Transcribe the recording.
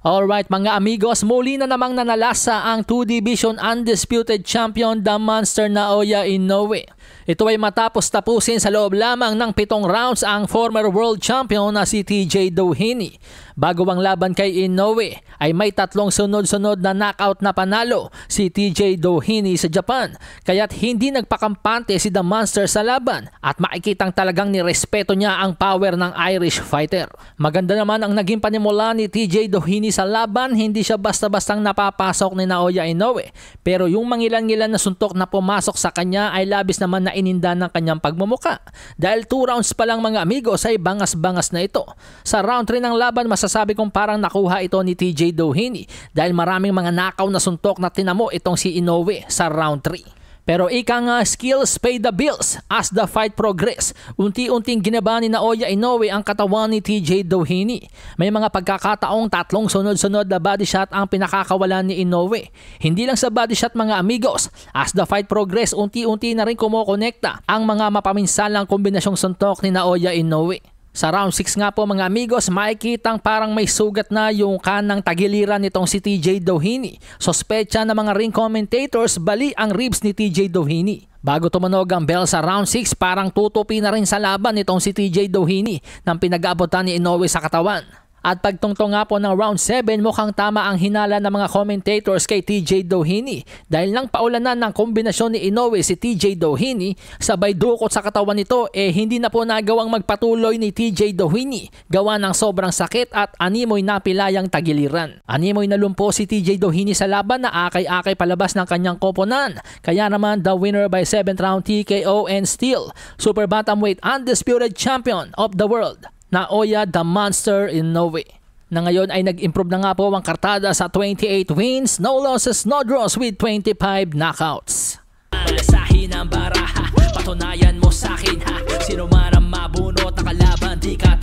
Alright mga amigos, muli na namang nanalasa ang 2 Division Undisputed Champion The Monster Naoya Inoue. Ito ay matapos tapusin sa loob lamang ng 7 rounds ang former world champion na si TJ Doheny. Bago ang laban kay Inoue ay may 3 sunod-sunod na knockout na panalo si TJ Doheny sa Japan, kaya't hindi nagpakampante si The Monster sa laban at makikitang talagang nirespeto niya ang power ng Irish fighter. Maganda naman ang naging panimula ni TJ Doheny sa laban, hindi siya basta-bastang napapasok ni Naoya Inoue, pero yung mangilan-ngilan na suntok na pumasok sa kanya ay labis naman na ininda ng kanyang pagmumuka. Dahil 2 rounds pa lang mga amigos ay bangas-bangas na ito. Sa round 3 ng laban masasabi kong parang nakuha ito ni TJ Doheny dahil maraming mga nakaw na suntok na tinamo itong si Inoue sa round 3. Pero ika nga, skills pay the bills as the fight progress. Unti-unting ginaba ni Naoya Inoue ang katawan ni TJ Doheny. May mga pagkakataong 3 sunod-sunod na body shot ang pinakakawalan ni Inoue. Hindi lang sa body shot mga amigos, as the fight progress unti-unti na rin kumokonekta ang mga mapaminsalang kombinasyong suntok ni Naoya Inoue. Sa round 6 nga po mga amigos, makikitang parang may sugat na yung kanang tagiliran nitong si TJ Doheny. Sospecha ng mga ring commentators bali ang ribs ni TJ Doheny. Bago tumunog ang bell sa round 6, parang tutupi na rin sa laban nitong si TJ Doheny nang pinag-aabotan ni Inoue sa katawan. At pagtungtong nga po ng round 7, mukhang tama ang hinala ng mga commentators kay TJ Doheny dahil nang paulanan ng kombinasyon ni Inoue si TJ Doheny, sabay dukot sa katawan nito hindi na po nagawang magpatuloy ni TJ Doheny gawa ng sobrang sakit at animoy na pilayang tagiliran. Animoy na lumpo si TJ Doheny sa laban na akay-akay palabas ng kanyang koponan, kaya naman the winner by 7th round TKO and still Super Bantamweight Undisputed Champion of the World, Naoya The Monster Inoue. Na ngayon ay nag-improve na nga po ang kartada sa 28 wins, no losses, no draws with 25 knockouts. Malasahin ang baraha, patunayan mo sa akin ha, sino man ang mabunot na kalaban, di ka